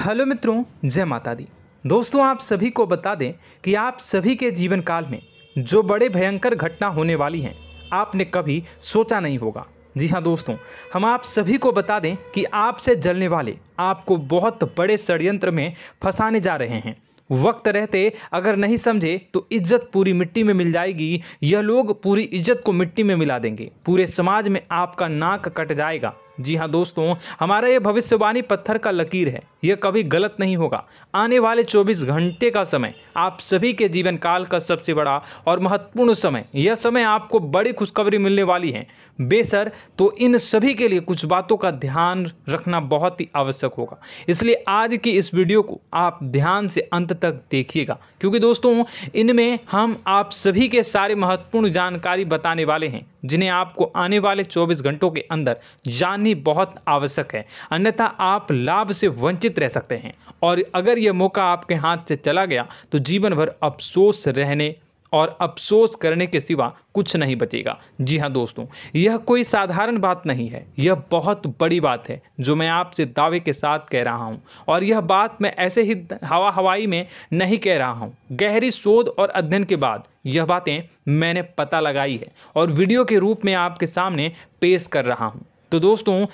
Hello मित्रों, जय माता दी। दोस्तों, आप सभी को बता दें कि आप सभी के जीवन काल में जो बड़े भयंकर घटना होने वाली हैं, आपने कभी सोचा नहीं होगा। जी हाँ दोस्तों, हम आप सभी को बता दें कि आपसे जलने वाले आपको बहुत बड़े षड्यंत्र में फंसाने जा रहे हैं। वक्त रहते अगर नहीं समझे तो इज्जत पूरी मिट्टी में मिल जाएगी। यह लोग पूरी इज्जत को मिट्टी में मिला देंगे। पूरे समाज में आपका नाक कट जाएगा। जी हाँ दोस्तों, हमारा ये भविष्यवाणी पत्थर का लकीर है, यह कभी गलत नहीं होगा। आने वाले 24 घंटे का समय आप सभी के जीवन काल का सबसे बड़ा और महत्वपूर्ण समय। यह समय आपको बड़ी खुशखबरी मिलने वाली है बेसर, तो इन सभी के लिए कुछ बातों का ध्यान रखना बहुत ही आवश्यक होगा। इसलिए आज की इस वीडियो को आप ध्यान से अंत तक देखिएगा, क्योंकि दोस्तों इनमें हम आप सभी के सारे महत्वपूर्ण जानकारी बताने वाले हैं, जिन्हें आपको आने वाले 24 घंटों के अंदर जाननी बहुत आवश्यक है। अन्यथा आप लाभ से वंचित रह सकते हैं, और अगर यह मौका आपके हाथ से चला गया तो जीवन भर अफसोस रहने और अफसोस करने के सिवा कुछ नहीं बचेगा। जी हाँ दोस्तों, यह कोई साधारण बात नहीं है, यह बहुत बड़ी बात है जो मैं आपसे दावे के साथ कह रहा हूँ। और यह बात मैं ऐसे ही हवाई में नहीं कह रहा हूँ। गहरी शोध और अध्ययन के बाद यह बातें मैंने पता लगाई है और वीडियो के रूप में आपके सामने पेश कर रहा हूँ। तो दोस्तों,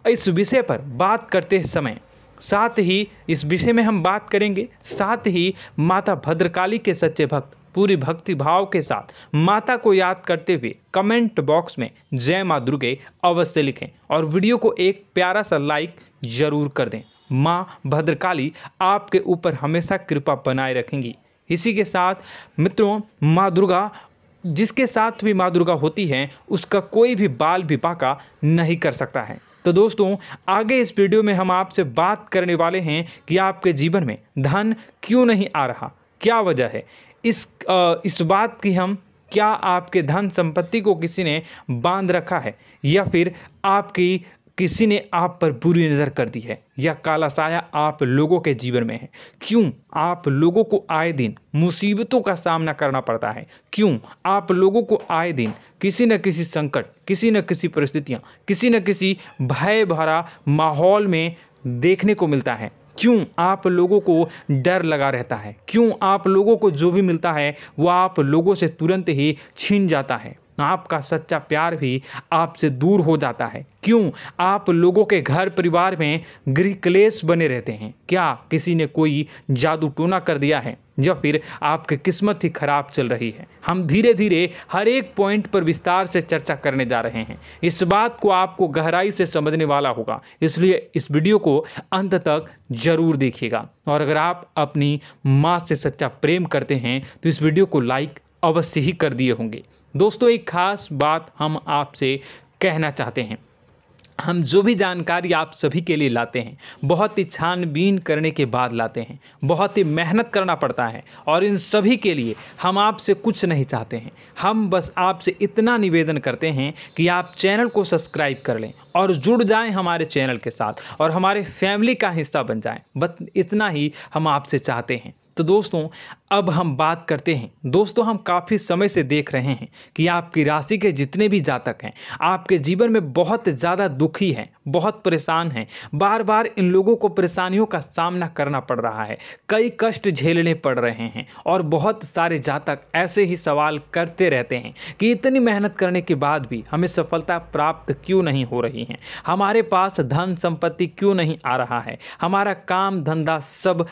इस विषय पर बात करते समय साथ ही इस विषय में हम बात करेंगे, साथ ही माता भद्रकाली के सच्चे भक्त पूरी भक्ति भाव के साथ माता को याद करते हुए कमेंट बॉक्स में जय माँ दुर्गे अवश्य लिखें और वीडियो को एक प्यारा सा लाइक जरूर कर दें। माँ भद्रकाली आपके ऊपर हमेशा कृपा बनाए रखेंगी। इसी के साथ मित्रों, माँ दुर्गा, जिसके साथ भी माँ दुर्गा होती हैं, उसका कोई भी बाल भी बांका नहीं कर सकता है। तो दोस्तों, आगे इस वीडियो में हम आपसे बात करने वाले हैं कि आपके जीवन में धन क्यों नहीं आ रहा, क्या वजह है इस बात की। हम क्या आपके धन संपत्ति को किसी ने बांध रखा है, या फिर आपकी किसी ने आप पर बुरी नज़र कर दी है, या काला साया आप लोगों के जीवन में है। क्यों आप लोगों को आए दिन मुसीबतों का सामना करना पड़ता है, क्यों आप लोगों को आए दिन किसी न किसी संकट, किसी न किसी परिस्थितियाँ, किसी न किसी भय भरा माहौल में देखने को मिलता है। क्यों आप लोगों को डर लगा रहता है, क्यों आप लोगों को जो भी मिलता है वह आप लोगों से तुरंत ही छीन जाता है, आपका सच्चा प्यार भी आपसे दूर हो जाता है। क्यों आप लोगों के घर परिवार में गृह क्लेश बने रहते हैं। क्या किसी ने कोई जादू टोना कर दिया है, या फिर आपकी किस्मत ही खराब चल रही है। हम धीरे धीरे हर एक पॉइंट पर विस्तार से चर्चा करने जा रहे हैं। इस बात को आपको गहराई से समझने वाला होगा, इसलिए इस वीडियो को अंत तक जरूर देखिएगा। और अगर आप अपनी माँ से सच्चा प्रेम करते हैं तो इस वीडियो को लाइक अवश्य ही कर दिए होंगे। दोस्तों, एक खास बात हम आपसे कहना चाहते हैं। हम जो भी जानकारी आप सभी के लिए लाते हैं, बहुत ही छानबीन करने के बाद लाते हैं, बहुत ही मेहनत करना पड़ता है, और इन सभी के लिए हम आपसे कुछ नहीं चाहते हैं। हम बस आपसे इतना निवेदन करते हैं कि आप चैनल को सब्सक्राइब कर लें और जुड़ जाएं हमारे चैनल के साथ और हमारे फैमिली का हिस्सा बन जाएं। बस इतना ही हम आपसे चाहते हैं। तो दोस्तों, अब हम बात करते हैं। दोस्तों, हम काफ़ी समय से देख रहे हैं कि आपकी राशि के जितने भी जातक हैं, आपके जीवन में बहुत ज़्यादा दुखी हैं, बहुत परेशान हैं। बार बार इन लोगों को परेशानियों का सामना करना पड़ रहा है, कई कष्ट झेलने पड़ रहे हैं, और बहुत सारे जातक ऐसे ही सवाल करते रहते हैं कि इतनी मेहनत करने के बाद भी हमें सफलता प्राप्त क्यों नहीं हो रही है, हमारे पास धन संपत्ति क्यों नहीं आ रहा है, हमारा काम धंधा सब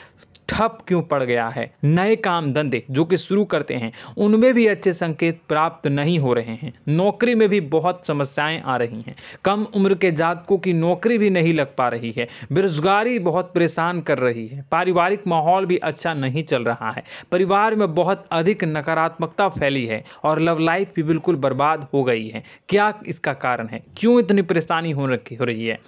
ठप क्यों पड़ गया है, नए काम धंधे जो कि शुरू करते हैं उनमें भी अच्छे संकेत प्राप्त नहीं हो रहे हैं, नौकरी में भी बहुत समस्याएं आ रही हैं, कम उम्र के जातकों की नौकरी भी नहीं लग पा रही है, बेरोजगारी बहुत परेशान कर रही है, पारिवारिक माहौल भी अच्छा नहीं चल रहा है, परिवार में बहुत अधिक नकारात्मकता फैली है, और लव लाइफ भी बिल्कुल बर्बाद हो गई है। क्या इसका कारण है, क्यों इतनी परेशानी हो रही है?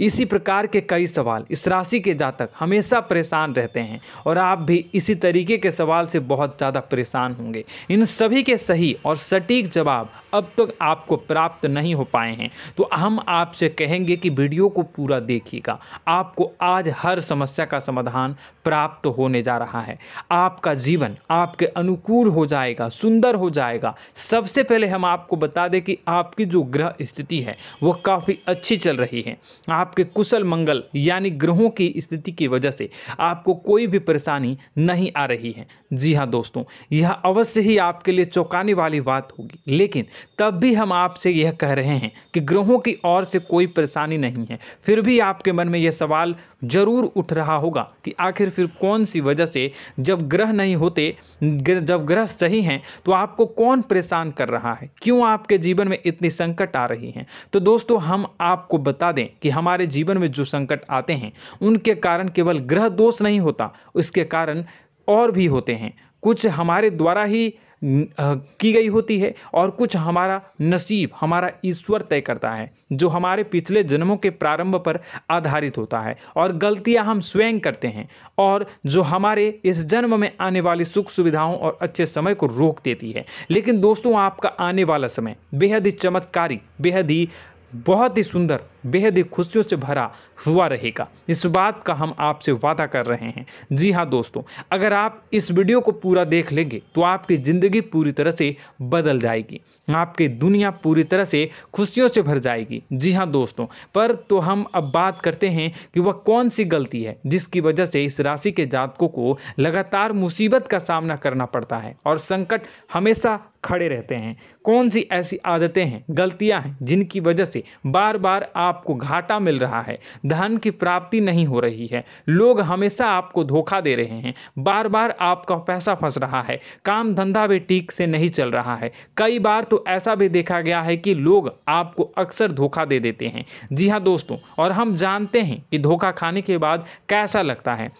इसी प्रकार के कई सवाल इस राशि के जातक हमेशा परेशान रहते हैं। और आप भी इसी तरीके के सवाल से बहुत ज़्यादा परेशान होंगे। इन सभी के सही और सटीक जवाब अब तक आपको प्राप्त नहीं हो पाए हैं, तो हम आपसे कहेंगे कि वीडियो को पूरा देखिएगा। आपको आज हर समस्या का समाधान प्राप्त होने जा रहा है। आपका जीवन आपके अनुकूल हो जाएगा, सुंदर हो जाएगा। सबसे पहले हम आपको बता दें कि आपकी जो ग्रह स्थिति है वो काफ़ी अच्छी चल रही है। आपके कुशल मंगल यानी ग्रहों की स्थिति की वजह से आपको कोई भी परेशानी नहीं आ रही है। जी हाँ दोस्तों, यह अवश्य ही आपके लिए चौंकाने वाली बात होगी, लेकिन तब भी हम आपसे यह कह रहे हैं कि ग्रहों की ओर से कोई परेशानी नहीं है। फिर भी आपके मन में यह सवाल जरूर उठ रहा होगा कि आखिर फिर कौन सी वजह से, जब ग्रह नहीं होते, जब ग्रह सही हैं, तो आपको कौन परेशान कर रहा है, क्यों आपके जीवन में इतनी संकट आ रही हैं। तो दोस्तों, हम आपको बता दें कि हमारे जीवन में जो संकट आते हैं उनके कारण केवल ग्रह दोष नहीं होता, उसके कारण और भी होते हैं। कुछ हमारे द्वारा ही की गई होती है और कुछ हमारा नसीब, हमारा ईश्वर तय करता है, जो हमारे पिछले जन्मों के प्रारंभ पर आधारित होता है। और गलतियां हम स्वयं करते हैं और जो हमारे इस जन्म में आने वाली सुख सुविधाओं और अच्छे समय को रोक देती है। लेकिन दोस्तों, आपका आने वाला समय बेहद ही चमत्कारी, बेहद ही बहुत ही सुंदर, बेहद ही खुशियों से भरा हुआ रहेगा। इस बात का हम आपसे वादा कर रहे हैं। जी हाँ दोस्तों, अगर आप इस वीडियो को पूरा देख लेंगे तो आपकी ज़िंदगी पूरी तरह से बदल जाएगी, आपकी दुनिया पूरी तरह से खुशियों से भर जाएगी। जी हाँ दोस्तों, पर तो हम अब बात करते हैं कि वह कौन सी गलती है जिसकी वजह से इस राशि के जातकों को लगातार मुसीबत का सामना करना पड़ता है और संकट हमेशा खड़े रहते हैं। कौन सी ऐसी आदतें हैं, गलतियां हैं जिनकी वजह से बार बार आपको घाटा मिल रहा है, धन की प्राप्ति नहीं हो रही है, लोग हमेशा आपको धोखा दे रहे हैं, बार बार आपका पैसा फंस रहा है, काम धंधा भी ठीक से नहीं चल रहा है। कई बार तो ऐसा भी देखा गया है कि लोग आपको अक्सर धोखा दे देते हैं। जी हाँ दोस्तों, और हम जानते हैं कि धोखा खाने के बाद कैसा लगता है।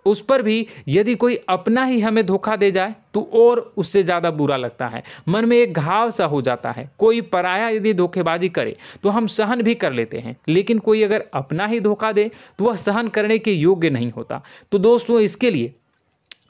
उस पर भी यदि कोई अपना ही हमें धोखा दे जाए तो और उससे ज़्यादा बुरा लगता है, मन में एक घाव सा हो जाता है। कोई पराया यदि धोखेबाजी करे तो हम सहन भी कर लेते हैं, लेकिन कोई अगर अपना ही धोखा दे तो वह सहन करने के योग्य नहीं होता। तो दोस्तों, इसके लिए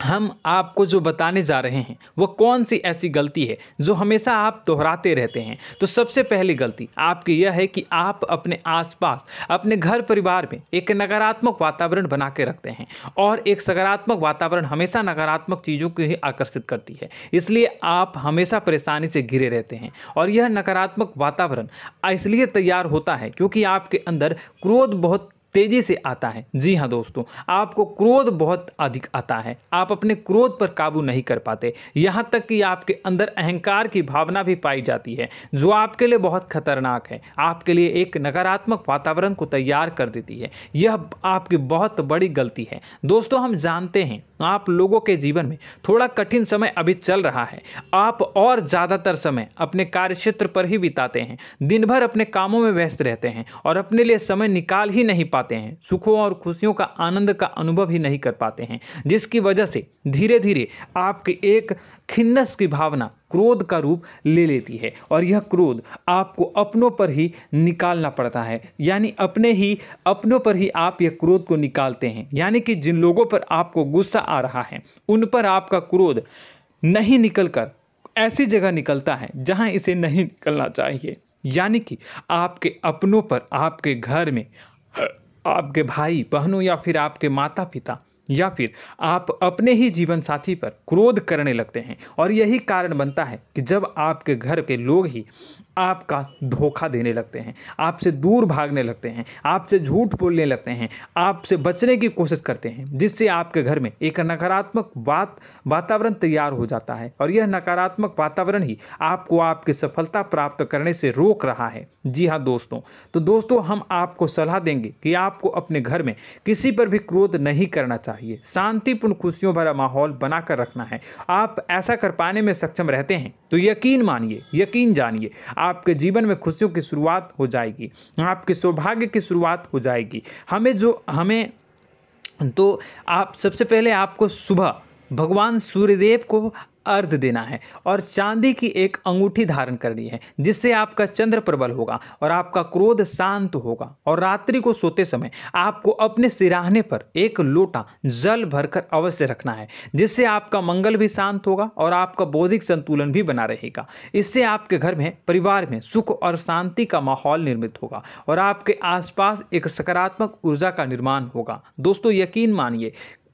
हम आपको जो बताने जा रहे हैं वो कौन सी ऐसी गलती है जो हमेशा आप दोहराते रहते हैं। तो सबसे पहली गलती आपकी यह है कि आप अपने आसपास, अपने घर परिवार में एक नकारात्मक वातावरण बना के रखते हैं, और एक सकारात्मक वातावरण हमेशा नकारात्मक चीज़ों को ही आकर्षित करती है। इसलिए आप हमेशा परेशानी से घिरे रहते हैं, और यह नकारात्मक वातावरण इसलिए तैयार होता है क्योंकि आपके अंदर क्रोध बहुत तेजी से आता है। जी हाँ दोस्तों, आपको क्रोध बहुत अधिक आता है, आप अपने क्रोध पर काबू नहीं कर पाते, यहाँ तक कि आपके अंदर अहंकार की भावना भी पाई जाती है, जो आपके लिए बहुत खतरनाक है, आपके लिए एक नकारात्मक वातावरण को तैयार कर देती है। यह आपकी बहुत बड़ी गलती है। दोस्तों, हम जानते हैं आप लोगों के जीवन में थोड़ा कठिन समय अभी चल रहा है। आप और ज़्यादातर समय अपने कार्यक्षेत्र पर ही बिताते हैं, दिन भर अपने कामों में व्यस्त रहते हैं और अपने लिए समय निकाल ही नहीं पाते हैं, सुखों और खुशियों का आनंद का अनुभव ही नहीं कर पाते हैं, जिसकी वजह से धीरे धीरे आपकी एक खिन्नस की भावना क्रोध का रूप ले लेती है, और यह क्रोध आपको अपनों पर ही निकालना पड़ता है। यानी अपनों पर ही आप यह क्रोध को निकालते हैं। यानी कि जिन लोगों पर आपको गुस्सा आ रहा है उन पर आपका क्रोध नहीं निकलकर ऐसी जगह निकलता है जहां इसे नहीं निकलना चाहिए। यानी कि आपके अपनों पर, आपके घर में आपके भाई बहनों या फिर आपके माता पिता या फिर आप अपने ही जीवन साथी पर क्रोध करने लगते हैं, और यही कारण बनता है कि जब आपके घर के लोग ही आपका धोखा देने लगते हैं, आपसे दूर भागने लगते हैं, आपसे झूठ बोलने लगते हैं, आपसे बचने की कोशिश करते हैं, जिससे आपके घर में एक नकारात्मक वातावरण तैयार हो जाता है, और यह नकारात्मक वातावरण ही आपको आपकी सफलता प्राप्त करने से रोक रहा है। जी हाँ दोस्तों, तो दोस्तों, हम आपको सलाह देंगे कि आपको अपने घर में किसी पर भी क्रोध नहीं करना चाहिए, शांतिपूर्ण खुशियों भरा माहौल बनाकर रखना है। आप ऐसा कर पाने में सक्षम रहते हैं तो यकीन मानिए, यकीन जानिए, आपके जीवन में खुशियों की शुरुआत हो जाएगी, आपके सौभाग्य की शुरुआत हो जाएगी। आप सबसे पहले आपको सुबह भगवान सूर्यदेव को अर्घ देना है और चांदी की एक अंगूठी धारण करनी है, जिससे आपका चंद्र प्रबल होगा और आपका क्रोध शांत होगा। और रात्रि को सोते समय आपको अपने सिराहने पर एक लोटा जल भरकर अवश्य रखना है, जिससे आपका मंगल भी शांत होगा और आपका बौद्धिक संतुलन भी बना रहेगा। इससे आपके घर में, परिवार में सुख और शांति का माहौल निर्मित होगा और आपके आसपास एक सकारात्मक ऊर्जा का निर्माण होगा। दोस्तों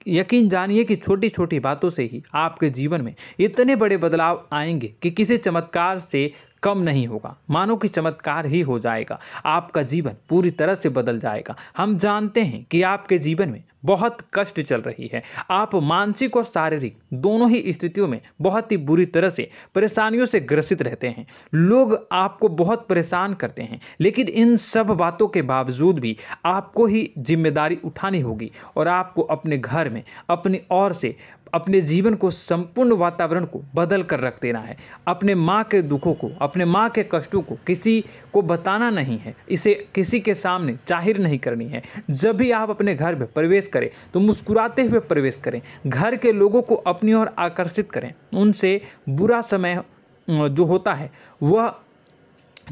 यकीन जानिए कि छोटी छोटी बातों से ही आपके जीवन में इतने बड़े बदलाव आएंगे कि किसी चमत्कार से कम नहीं होगा। मानो कि चमत्कार ही हो जाएगा, आपका जीवन पूरी तरह से बदल जाएगा। हम जानते हैं कि आपके जीवन में बहुत कष्ट चल रही है, आप मानसिक और शारीरिक दोनों ही स्थितियों में बहुत ही बुरी तरह से परेशानियों से ग्रसित रहते हैं। लोग आपको बहुत परेशान करते हैं, लेकिन इन सब बातों के बावजूद भी आपको ही जिम्मेदारी उठानी होगी और आपको अपने घर में अपनी ओर से अपने जीवन को, संपूर्ण वातावरण को बदल कर रख देना है। अपने माँ के दुखों को, अपने माँ के कष्टों को किसी को बताना नहीं है, इसे किसी के सामने जाहिर नहीं करनी है। जब भी आप अपने घर में प्रवेश करें तो मुस्कुराते हुए प्रवेश करें, घर के लोगों को अपनी ओर आकर्षित करें। उनसे बुरा समय जो होता है वह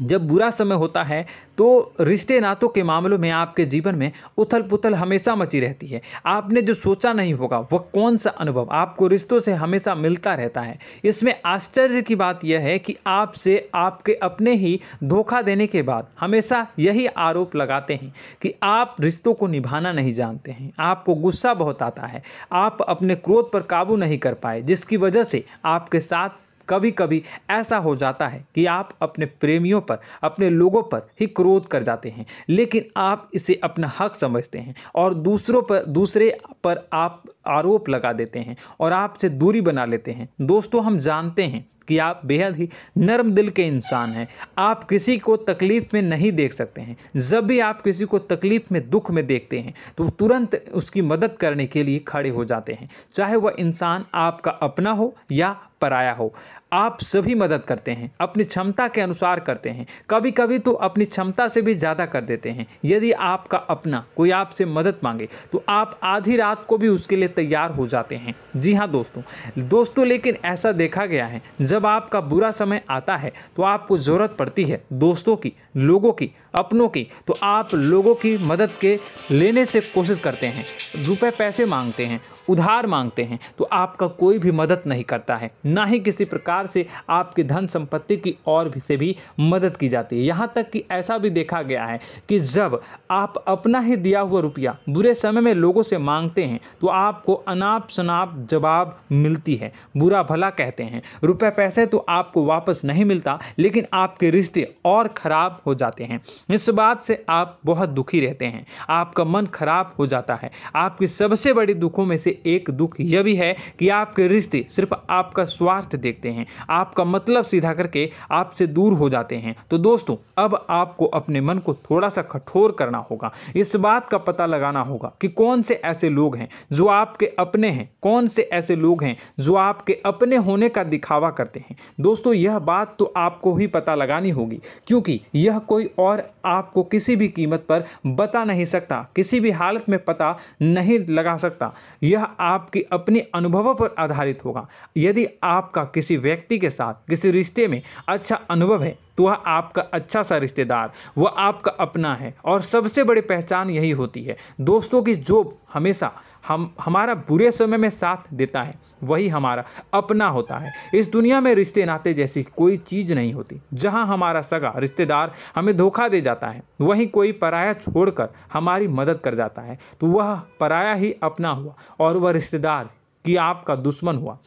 जब बुरा समय होता है तो रिश्ते नातों के मामलों में आपके जीवन में उथल पुथल हमेशा मची रहती है। आपने जो सोचा नहीं होगा वह कौन सा अनुभव आपको रिश्तों से हमेशा मिलता रहता है। इसमें आश्चर्य की बात यह है कि आपसे आपके अपने ही धोखा देने के बाद हमेशा यही आरोप लगाते हैं कि आप रिश्तों को निभाना नहीं जानते हैं। आपको गुस्सा बहुत आता है, आप अपने क्रोध पर काबू नहीं कर पाए, जिसकी वजह से आपके साथ कभी कभी ऐसा हो जाता है कि आप अपने प्रेमियों पर, अपने लोगों पर ही क्रोध कर जाते हैं, लेकिन आप इसे अपना हक समझते हैं और दूसरे पर आप आरोप लगा देते हैं और आपसे दूरी बना लेते हैं। दोस्तों हम जानते हैं कि आप बेहद ही नर्म दिल के इंसान हैं। आप किसी को तकलीफ़ में नहीं देख सकते हैं। जब भी आप किसी को तकलीफ़ में, दुख में देखते हैं तो तुरंत उसकी मदद करने के लिए खड़े हो जाते हैं, चाहे वह इंसान आपका अपना हो या पराया हो। आप सभी मदद करते हैं, अपनी क्षमता के अनुसार करते हैं, कभी कभी तो अपनी क्षमता से भी ज़्यादा कर देते हैं। यदि आपका अपना कोई आपसे मदद मांगे तो आप आधी रात को भी उसके लिए तैयार हो जाते हैं। जी हाँ दोस्तों, लेकिन ऐसा देखा गया है जब आपका बुरा समय आता है तो आपको ज़रूरत पड़ती है दोस्तों की, लोगों की, अपनों की, तो आप लोगों की मदद के लेने से कोशिश करते हैं, रुपए पैसे मांगते हैं, उधार मांगते हैं, तो आपका कोई भी मदद नहीं करता है, ना ही किसी प्रकार से आपकी धन संपत्ति की और भी से भी मदद की जाती है। यहाँ तक कि ऐसा भी देखा गया है कि जब आप अपना ही दिया हुआ रुपया बुरे समय में लोगों से मांगते हैं तो आपको अनाप शनाप जवाब मिलती है, बुरा भला कहते हैं। रुपए पैसे तो आपको वापस नहीं मिलता, लेकिन आपके रिश्ते और खराब हो जाते हैं। इस बात से आप बहुत दुखी रहते हैं, आपका मन खराब हो जाता है। आपकी सबसे बड़ी दुखों में से एक दुख यह भी है कि आपके रिश्ते सिर्फ आपका स्वार्थ देखते हैं, आपका मतलब सीधा करके आपसे दूर हो जाते हैं। तो दोस्तों अब आपको अपने मन को थोड़ा सा कठोर करना होगा, इस बात का पता लगाना होगा कि कौन से ऐसे लोग हैं जो आपके अपने हैं, कौन से ऐसे लोग हैं जो आपके अपने होने का दिखावा करते हैं। दोस्तों यह बात तो आपको ही पता लगानी होगी, क्योंकि यह कोई और आपको किसी भी कीमत पर बता नहीं सकता, किसी भी हालत में पता नहीं लगा सकता। यह आपके अपने अनुभवों पर आधारित होगा। यदि आपका किसी व्यक्ति के साथ किसी रिश्ते में अच्छा अनुभव है तो वह आपका अच्छा सा रिश्तेदार, वह आपका अपना है। और सबसे बड़ी पहचान यही होती है दोस्तों की जो हमेशा हमारा बुरे समय में साथ देता है वही हमारा अपना होता है। इस दुनिया में रिश्ते नाते जैसी कोई चीज़ नहीं होती। जहां हमारा सगा रिश्तेदार हमें धोखा दे जाता है, वहीं कोई पराया छोड़कर हमारी मदद कर जाता है तो वह पराया ही अपना हुआ और वह रिश्तेदार की आपका दुश्मन हुआ।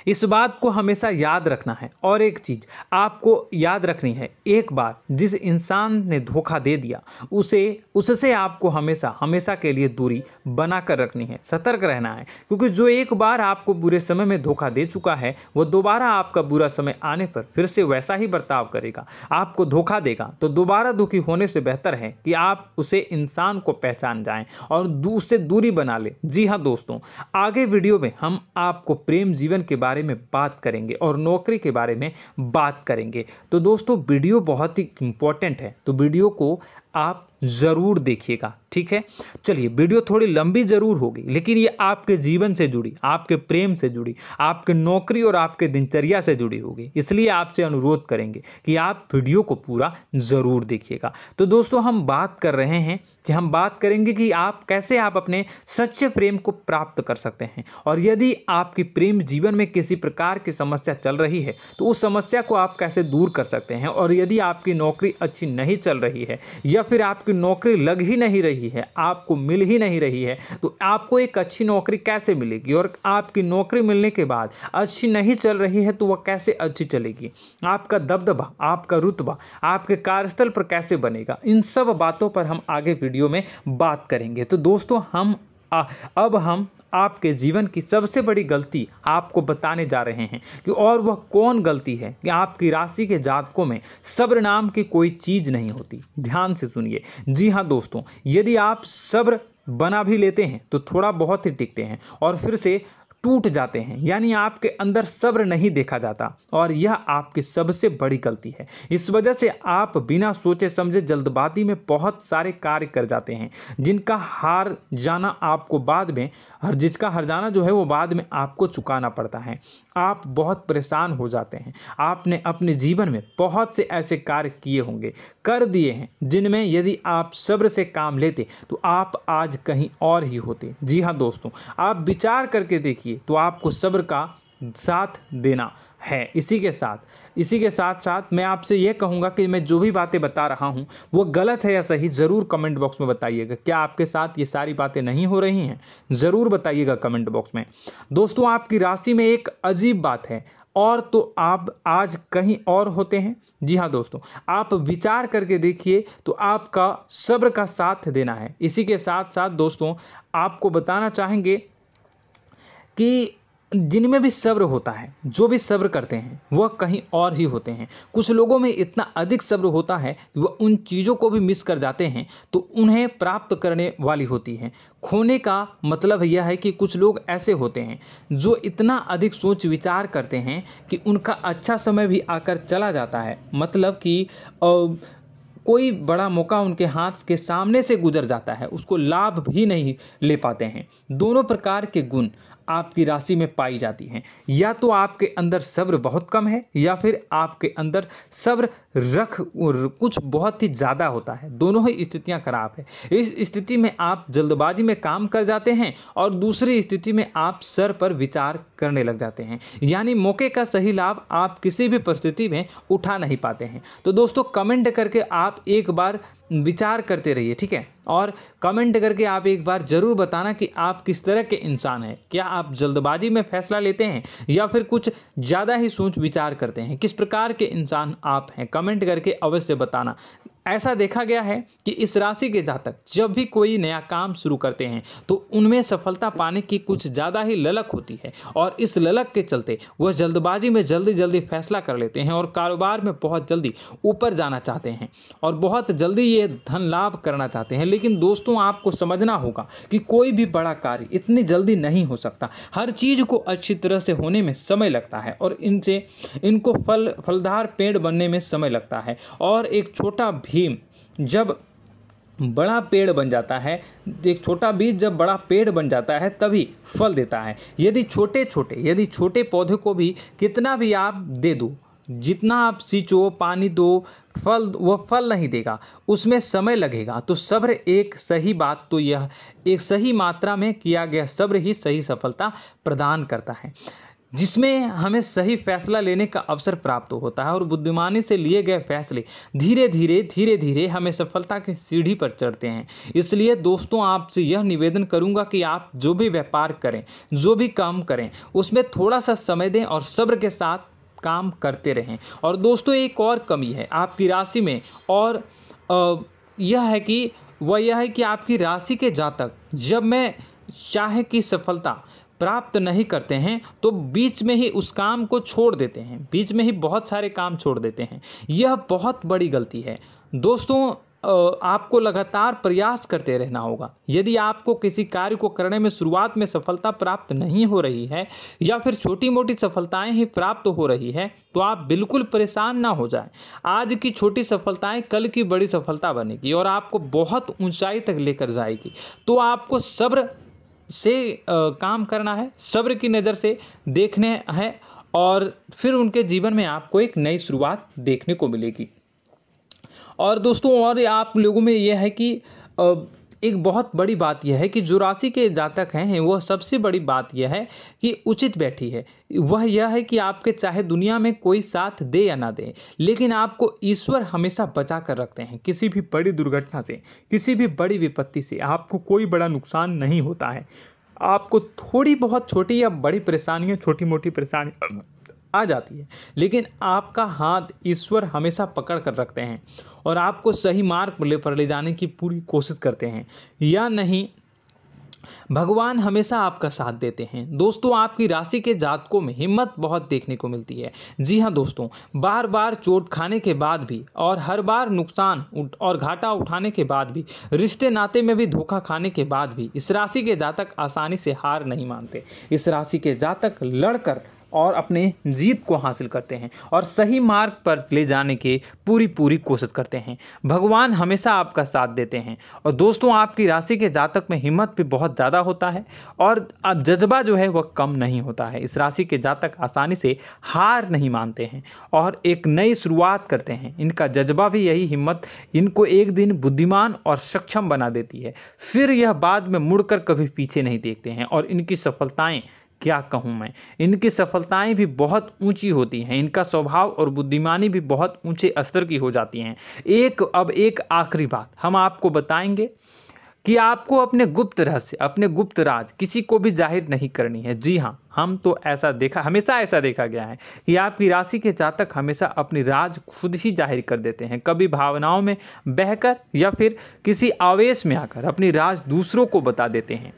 इस बात को हमेशा याद रखना है। और एक चीज़ आपको याद रखनी है, एक बार जिस इंसान ने धोखा दे दिया उससे आपको हमेशा हमेशा के लिए दूरी बना कर रखनी है, सतर्क रहना है। क्योंकि जो एक बार आपको बुरे समय में धोखा दे चुका है वह दोबारा आपका बुरा समय आने पर फिर से वैसा ही बर्ताव करेगा, आपको धोखा देगा। तो दोबारा दुखी होने से बेहतर है कि आप उसे इंसान को पहचान जाएं और उससे दूरी बना लें। जी हाँ दोस्तों, आगे वीडियो में हम आपको प्रेम जीवन के बारे में बात करेंगे और नौकरी के बारे में बात करेंगे। तो दोस्तों वीडियो बहुत ही इम्पोर्टेंट है, तो वीडियो को आप ज़रूर देखिएगा, ठीक है। चलिए, वीडियो थोड़ी लंबी ज़रूर होगी, लेकिन ये आपके जीवन से जुड़ी, आपके प्रेम से जुड़ी, आपके नौकरी और आपके दिनचर्या से जुड़ी होगी, इसलिए आपसे अनुरोध करेंगे कि आप वीडियो को पूरा ज़रूर देखिएगा। तो दोस्तों, हम बात कर रहे हैं कि हम बात करेंगे कि आप कैसे आप अपने सच्चे प्रेम को प्राप्त कर सकते हैं, और यदि आपकी प्रेम जीवन में किसी प्रकार की समस्या चल रही है तो उस समस्या को आप कैसे दूर कर सकते हैं, और यदि आपकी नौकरी अच्छी नहीं चल रही है या फिर आपकी नौकरी लग ही नहीं रही है, आपको मिल ही नहीं रही है, तो आपको एक अच्छी नौकरी कैसे मिलेगी, और आपकी नौकरी मिलने के बाद अच्छी नहीं चल रही है तो वह कैसे अच्छी चलेगी, आपका दबदबा, आपका रुतबा आपके कार्यस्थल पर कैसे बनेगा, इन सब बातों पर हम आगे वीडियो में बात करेंगे। तो दोस्तों, अब हम आपके जीवन की सबसे बड़ी गलती आपको बताने जा रहे हैं कि और वह कौन गलती है कि आपकी राशि के जातकों में सब्र नाम की कोई चीज़ नहीं होती। ध्यान से सुनिए। जी हाँ दोस्तों, यदि आप सब्र बना भी लेते हैं तो थोड़ा बहुत ही टिकते हैं और फिर से टूट जाते हैं, यानी आपके अंदर सब्र नहीं देखा जाता, और यह आपकी सबसे बड़ी गलती है। इस वजह से आप बिना सोचे समझे जल्दबाजी में बहुत सारे कार्य कर जाते हैं, जिनका हार जाना आपको बाद में, जिसका हर जाना जो है वो बाद में आपको चुकाना पड़ता है। आप बहुत परेशान हो जाते हैं। आपने अपने जीवन में बहुत से ऐसे कार्य किए होंगे, कर दिए हैं, जिनमें यदि आप सब्र से काम लेते तो आप आज कहीं और ही होते। जी हाँ दोस्तों, आप विचार करके देखिए तो आपको सब्र का साथ देना है। इसी के साथ साथ मैं आपसे ये कहूँगा कि मैं जो भी बातें बता रहा हूँ वो गलत है या सही, ज़रूर कमेंट बॉक्स में बताइएगा। क्या आपके साथ ये सारी बातें नहीं हो रही हैं, ज़रूर बताइएगा कमेंट बॉक्स में। दोस्तों, आपकी राशि में एक अजीब बात है, और तो आप आज कहीं और होते हैं। जी हाँ दोस्तों, आप विचार करके देखिए तो आपका सब्र का साथ देना है। इसी के साथ साथ दोस्तों, आपको बताना चाहेंगे कि जिनमें भी सब्र होता है, जो भी सब्र करते हैं वह कहीं और ही होते हैं। कुछ लोगों में इतना अधिक सब्र होता है कि वह उन चीज़ों को भी मिस कर जाते हैं तो उन्हें प्राप्त करने वाली होती हैं। खोने का मतलब यह है कि कुछ लोग ऐसे होते हैं जो इतना अधिक सोच विचार करते हैं कि उनका अच्छा समय भी आकर चला जाता है, मतलब कि कोई बड़ा मौका उनके हाथ के सामने से गुजर जाता है, उसको लाभ भी नहीं ले पाते हैं। दोनों प्रकार के गुण आपकी राशि में पाई जाती हैं। या तो आपके अंदर सब्र बहुत कम है, या फिर आपके अंदर सब्र कुछ बहुत ही ज़्यादा होता है। दोनों ही स्थितियां खराब है। इस स्थिति में आप जल्दबाजी में काम कर जाते हैं, और दूसरी स्थिति में आप सर पर विचार करने लग जाते हैं, यानी मौके का सही लाभ आप किसी भी परिस्थिति में उठा नहीं पाते हैं। तो दोस्तों, कमेंट करके आप एक बार विचार करते रहिए, ठीक है, और कमेंट करके आप एक बार ज़रूर बताना कि आप किस तरह के इंसान हैं। क्या आप जल्दबाजी में फैसला लेते हैं या फिर कुछ ज़्यादा ही सोच विचार करते हैं? किस प्रकार के इंसान आप हैं, कमेंट करके अवश्य बताना। ऐसा देखा गया है कि इस राशि के जातक जब भी कोई नया काम शुरू करते हैं तो उनमें सफलता पाने की कुछ ज़्यादा ही ललक होती है, और इस ललक के चलते वह जल्दबाजी में जल्दी फैसला कर लेते हैं, और कारोबार में बहुत जल्दी ऊपर जाना चाहते हैं, और बहुत जल्दी ये धन लाभ करना चाहते हैं। लेकिन दोस्तों, आपको समझना होगा कि कोई भी बड़ा कार्य इतनी जल्दी नहीं हो सकता। हर चीज़ को अच्छी तरह से होने में समय लगता है, और इनको फलदार पेड़ बनने में समय लगता है। और एक छोटा भीम जब बड़ा पेड़ बन जाता है, एक छोटा बीज जब बड़ा पेड़ बन जाता है तभी फल देता है। यदि छोटे पौधे को भी कितना भी आप दे दो, जितना आप सींचो, पानी दो, वह फल नहीं देगा, उसमें समय लगेगा। तो सब्र एक सही बात, तो यह एक सही मात्रा में किया गया सब्र ही सही सफलता प्रदान करता है, जिसमें हमें सही फैसला लेने का अवसर प्राप्त होता है, और बुद्धिमानी से लिए गए फैसले धीरे धीरे हमें सफलता की सीढ़ी पर चढ़ते हैं। इसलिए दोस्तों, आपसे यह निवेदन करूंगा कि आप जो भी व्यापार करें, जो भी काम करें, उसमें थोड़ा सा समय दें और सब्र के साथ काम करते रहें। और दोस्तों, एक और कमी है आपकी राशि में, और यह है कि आपकी राशि के जातक जब मैं चाहे कि सफलता प्राप्त नहीं करते हैं तो बीच में ही उस काम को छोड़ देते हैं, बीच में ही बहुत सारे काम छोड़ देते हैं। यह बहुत बड़ी गलती है दोस्तों। आपको लगातार प्रयास करते रहना होगा। यदि आपको किसी कार्य को करने में शुरुआत में सफलता प्राप्त नहीं हो रही है या फिर छोटी मोटी सफलताएं ही प्राप्त हो रही है तो आप बिल्कुल परेशान ना हो जाएं। आज की छोटी सफलताएं कल की बड़ी सफलता बनेगी और आपको बहुत ऊंचाई तक लेकर जाएगी। तो आपको सब्र से काम करना है, सब्र की नज़र से देखने हैं और फिर उनके जीवन में आपको एक नई शुरुआत देखने को मिलेगी। और दोस्तों और आप लोगों में यह है कि एक बहुत बड़ी बात यह है कि जो राशि के जातक हैं वह सबसे बड़ी बात यह है कि उचित बैठी है। वह यह है कि आपके चाहे दुनिया में कोई साथ दे या ना दे, लेकिन आपको ईश्वर हमेशा बचा कर रखते हैं। किसी भी बड़ी दुर्घटना से, किसी भी बड़ी विपत्ति से आपको कोई बड़ा नुकसान नहीं होता है। आपको थोड़ी बहुत छोटी या बड़ी परेशानियाँ, छोटी मोटी परेशानी आ जाती है, लेकिन आपका हाथ ईश्वर हमेशा पकड़ कर रखते हैं और आपको सही मार्ग पर ले जाने की पूरी कोशिश करते हैं। या नहीं, भगवान हमेशा आपका साथ देते हैं। दोस्तों आपकी राशि के जातकों में हिम्मत बहुत देखने को मिलती है। जी हाँ दोस्तों, बार बार चोट खाने के बाद भी और हर बार नुकसान और घाटा उठाने के बाद भी, रिश्ते नाते में भी धोखा खाने के बाद भी इस राशि के जातक आसानी से हार नहीं मानते। इस राशि के जातक लड़कर और अपने जीत को हासिल करते हैं और सही मार्ग पर ले जाने की पूरी कोशिश करते हैं। भगवान हमेशा आपका साथ देते हैं। और दोस्तों आपकी राशि के जातक में हिम्मत भी बहुत ज़्यादा होता है और अब जज्बा जो है वह कम नहीं होता है। इस राशि के जातक आसानी से हार नहीं मानते हैं और एक नई शुरुआत करते हैं। इनका जज्बा भी यही हिम्मत इनको एक दिन बुद्धिमान और सक्षम बना देती है। फिर यह बाद में मुड़कर कभी पीछे नहीं देखते हैं और इनकी सफलताएं, क्या कहूँ मैं, इनकी सफलताएं भी बहुत ऊंची होती हैं। इनका स्वभाव और बुद्धिमानी भी बहुत ऊंचे स्तर की हो जाती हैं। अब एक आखिरी बात हम आपको बताएंगे कि आपको अपने गुप्त रहस्य, अपने गुप्त राज किसी को भी जाहिर नहीं करनी है। जी हाँ, हमेशा ऐसा देखा गया है कि आपकी राशि के जातक हमेशा अपनी राज खुद ही जाहिर कर देते हैं। कभी भावनाओं में बहकर या फिर किसी आवेश में आकर अपनी राज दूसरों को बता देते हैं,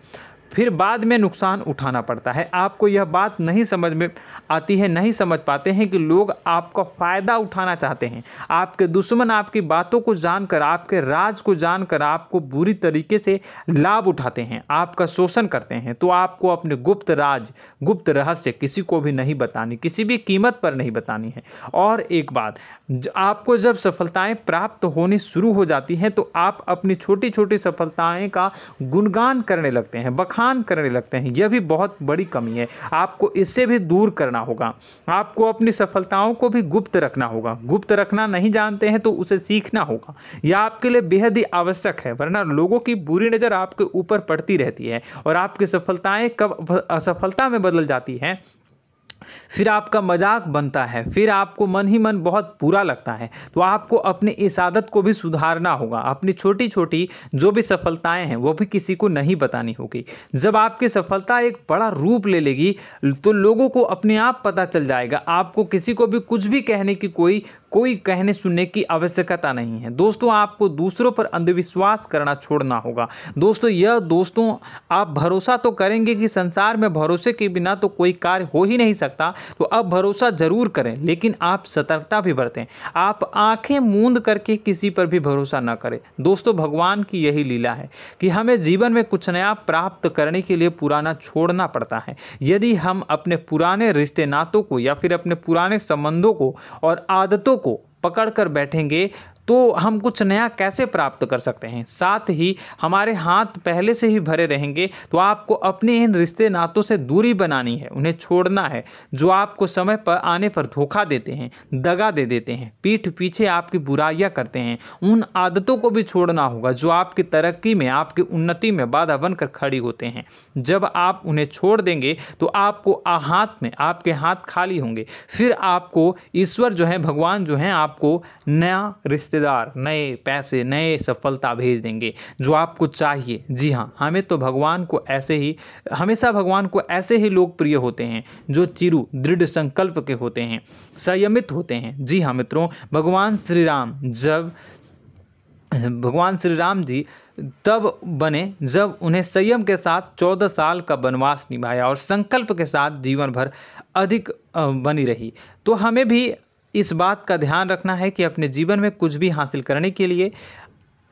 फिर बाद में नुकसान उठाना पड़ता है। आपको यह बात नहीं समझ में आती है, नहीं समझ पाते हैं कि लोग आपका फ़ायदा उठाना चाहते हैं। आपके दुश्मन आपकी बातों को जानकर, आपके राज को जानकर आपको बुरी तरीके से लाभ उठाते हैं, आपका शोषण करते हैं। तो आपको अपने गुप्त राज, गुप्त रहस्य किसी को भी नहीं बतानी, किसी भी कीमत पर नहीं बतानी है। और एक बात, आपको जब सफलताएं प्राप्त होनी शुरू हो जाती हैं तो आप अपनी छोटी छोटी सफलताएं का गुणगान करने लगते हैं, बखान करने लगते हैं। यह भी बहुत बड़ी कमी है, आपको इससे भी दूर करना होगा। आपको अपनी सफलताओं को भी गुप्त रखना होगा। गुप्त रखना नहीं जानते हैं तो उसे सीखना होगा। यह आपके लिए बेहद ही आवश्यक है, वरना लोगों की बुरी नज़र आपके ऊपर पड़ती रहती है और आपकी सफलताएं कब असफलता में बदल जाती हैं, फिर आपका मजाक बनता है, फिर आपको मन ही मन बहुत बुरा लगता है। तो आपको अपनी इस आदत को भी सुधारना होगा। अपनी छोटी छोटी जो भी सफलताएं हैं वो भी किसी को नहीं बतानी होगी। जब आपकी सफलता एक बड़ा रूप ले लेगी तो लोगों को अपने आप पता चल जाएगा। आपको किसी को भी कुछ भी कहने की कोई कहने सुनने की आवश्यकता नहीं है। दोस्तों आपको दूसरों पर अंधविश्वास करना छोड़ना होगा। दोस्तों आप भरोसा तो करेंगे कि संसार में भरोसे के बिना तो कोई कार्य हो ही नहीं सकता, तो अब भरोसा जरूर करें, लेकिन आप सतर्कता भी बरतें। आप आंखें मूंद करके किसी पर भी भरोसा न करें। दोस्तों भगवान की यही लीला है कि हमें जीवन में कुछ नया प्राप्त करने के लिए पुराना छोड़ना पड़ता है। यदि हम अपने पुराने रिश्ते नातों को या फिर अपने पुराने संबंधों को और आदतों को पकड़ कर बैठेंगे तो हम कुछ नया कैसे प्राप्त कर सकते हैं। साथ ही हमारे हाथ पहले से ही भरे रहेंगे। तो आपको अपने इन रिश्ते नातों से दूरी बनानी है, उन्हें छोड़ना है। जो आपको समय पर आने पर धोखा देते हैं, दगा दे देते हैं, पीठ पीछे आपकी बुराइयां करते हैं, उन आदतों को भी छोड़ना होगा जो आपकी तरक्की में, आपकी उन्नति में बाधा बनकर खड़ी होते हैं। जब आप उन्हें छोड़ देंगे तो आपको आपके हाथ खाली होंगे। फिर आपको ईश्वर जो है, भगवान जो है, आपको नया रिश्तेदार, नए पैसे, नए सफलता भेज देंगे जो आपको चाहिए। जी हाँ, हमेशा भगवान को ऐसे ही लोग प्रिय होते हैं जो चिरु दृढ़ संकल्प के होते हैं, संयमित होते हैं। जी हाँ मित्रों, भगवान श्री राम जी तब बने जब उन्हें संयम के साथ 14 साल का वनवास निभाया और संकल्प के साथ जीवन भर अधिक बनी रही। तो हमें भी इस बात का ध्यान रखना है कि अपने जीवन में कुछ भी हासिल करने के लिए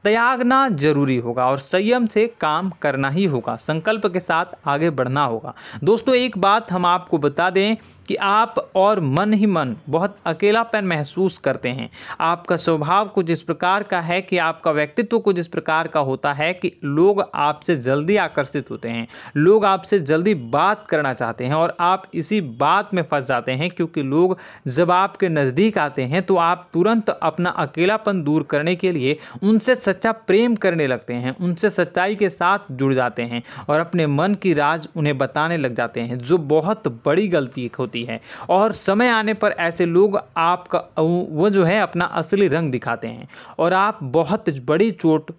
त्यागना जरूरी होगा और संयम से काम करना ही होगा, संकल्प के साथ आगे बढ़ना होगा। दोस्तों एक बात हम आपको बता दें कि आप और मन ही मन बहुत अकेलापन महसूस करते हैं। आपका स्वभाव कुछ इस प्रकार का है कि आपका व्यक्तित्व कुछ इस प्रकार का होता है कि लोग आपसे जल्दी आकर्षित होते हैं, लोग आपसे जल्दी बात करना चाहते हैं और आप इसी बात में फंस जाते हैं, क्योंकि लोग जब आपके नज़दीक आते हैं तो आप तुरंत अपना अकेलापन दूर करने के लिए उनसे सच्चा प्रेम करने लगते हैं, उनसे सच्चाई के साथ जुड़ जाते हैं और अपने मन की राज उन्हें बताने लग जाते हैं, जो बहुत बड़ी गलती होती है। और समय आने पर ऐसे लोग आपका वो जो है अपना असली रंग दिखाते हैं और आप बहुत बड़ी चोट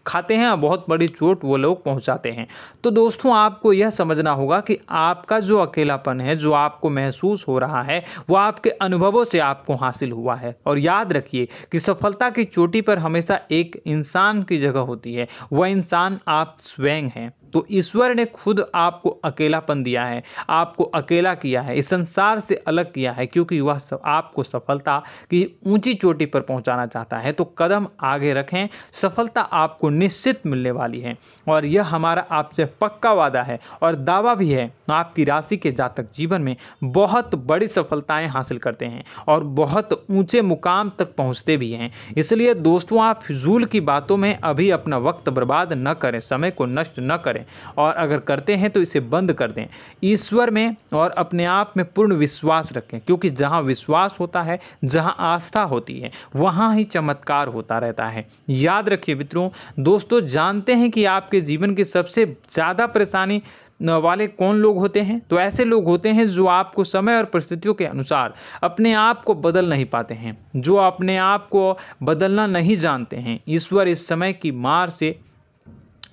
खाते हैं और बहुत बड़ी चोट वो लोग पहुंचाते हैं। तो दोस्तों आपको यह समझना होगा कि आपका जो अकेलापन है, जो आपको महसूस हो रहा है, वो आपके अनुभवों से आपको हासिल हुआ है। और याद रखिए कि सफलता की चोटी पर हमेशा एक इंसान की जगह होती है, वह इंसान आप स्वयं हैं। तो ईश्वर ने खुद आपको अकेलापन दिया है, आपको अकेला किया है, इस संसार से अलग किया है, क्योंकि वह आपको सफलता की ऊंची चोटी पर पहुंचाना चाहता है। तो कदम आगे रखें, सफलता आपको निश्चित मिलने वाली है और यह हमारा आपसे पक्का वादा है और दावा भी है। आपकी राशि के जातक जीवन में बहुत बड़ी सफलताएं हासिल करते हैं और बहुत ऊंचे मुकाम तक पहुंचते भी हैं। इसलिए दोस्तों आप फिजूल की बातों में अभी अपना वक्त बर्बाद न करें, समय को नष्ट न करें और अगर करते हैं तो इसे बंद कर दें। ईश्वर में और अपने आप में पूर्ण विश्वास रखें, क्योंकि जहां विश्वास होता है, जहां आस्था होती है, वहां ही चमत्कार होता रहता है। याद रखिए मित्रों, दोस्तों जानते हैं कि आपके जीवन की सबसे ज़्यादा परेशानी वाले कौन लोग होते हैं? तो ऐसे लोग होते हैं जो आपको समय और परिस्थितियों के अनुसार अपने आप को बदल नहीं पाते हैं, जो अपने आप को बदलना नहीं जानते हैं। ईश्वर इस समय की मार से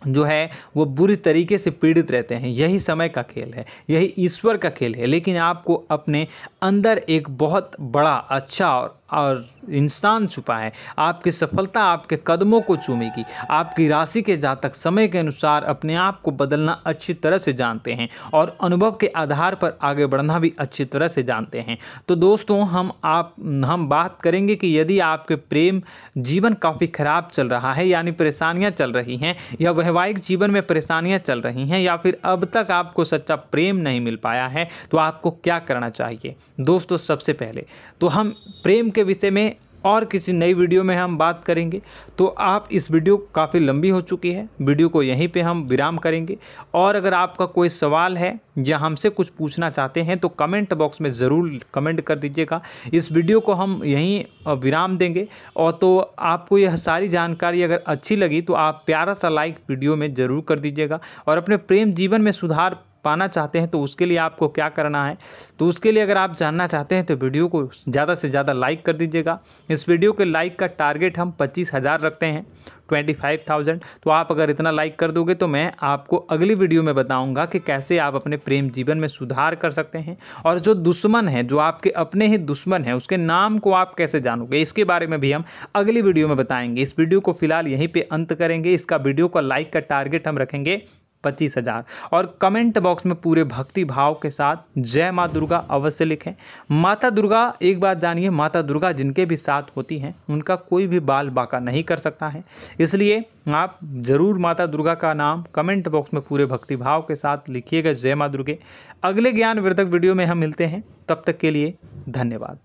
जो है वो बुरी तरीके से पीड़ित रहते हैं। यही समय का खेल है, यही ईश्वर का खेल है। लेकिन आपको अपने अंदर एक बहुत बड़ा अच्छा और इंसान छुपा है। आपकी सफलता आपके कदमों को चूमेगी। आपकी राशि के जातक समय के अनुसार अपने आप को बदलना अच्छी तरह से जानते हैं और अनुभव के आधार पर आगे बढ़ना भी अच्छी तरह से जानते हैं। तो दोस्तों हम बात करेंगे कि यदि आपके प्रेम जीवन काफ़ी खराब चल रहा है, यानी परेशानियां चल रही हैं, या वैवाहिक जीवन में परेशानियां चल रही हैं, या फिर अब तक आपको सच्चा प्रेम नहीं मिल पाया है, तो आपको क्या करना चाहिए। दोस्तों सबसे पहले तो हम प्रेम के विषय में और किसी नई वीडियो में हम बात करेंगे। तो आप इस वीडियो काफ़ी लंबी हो चुकी है, वीडियो को यहीं पे हम विराम करेंगे। और अगर आपका कोई सवाल है या हमसे कुछ पूछना चाहते हैं तो कमेंट बॉक्स में ज़रूर कमेंट कर दीजिएगा। इस वीडियो को हम यहीं विराम देंगे। और तो आपको यह सारी जानकारी अगर अच्छी लगी तो आप प्यारा सा लाइक वीडियो में ज़रूर कर दीजिएगा। और अपने प्रेम जीवन में सुधार पाना चाहते हैं तो उसके लिए आपको क्या करना है, तो उसके लिए अगर आप जानना चाहते हैं तो वीडियो को ज़्यादा से ज़्यादा लाइक कर दीजिएगा। इस वीडियो के लाइक का टारगेट हम 25,000 रखते हैं, 25,000। तो आप अगर इतना लाइक कर दोगे तो मैं आपको अगली वीडियो में बताऊंगा कि कैसे आप अपने प्रेम जीवन में सुधार कर सकते हैं। और जो दुश्मन है, जो आपके अपने ही दुश्मन है, उसके नाम को आप कैसे जानोगे, इसके बारे में भी हम अगली वीडियो में बताएंगे। इस वीडियो को फिलहाल यहीं पर अंत करेंगे। इसका वीडियो का लाइक का टारगेट हम रखेंगे 25,000। और कमेंट बॉक्स में पूरे भक्ति भाव के साथ जय माँ दुर्गा अवश्य लिखें। माता दुर्गा, एक बात जानिए, माता दुर्गा जिनके भी साथ होती हैं उनका कोई भी बाल बाका नहीं कर सकता है। इसलिए आप ज़रूर माता दुर्गा का नाम कमेंट बॉक्स में पूरे भक्ति भाव के साथ लिखिएगा, जय माँ दुर्गे। अगले ज्ञानवर्धक वीडियो में हम मिलते हैं, तब तक के लिए धन्यवाद।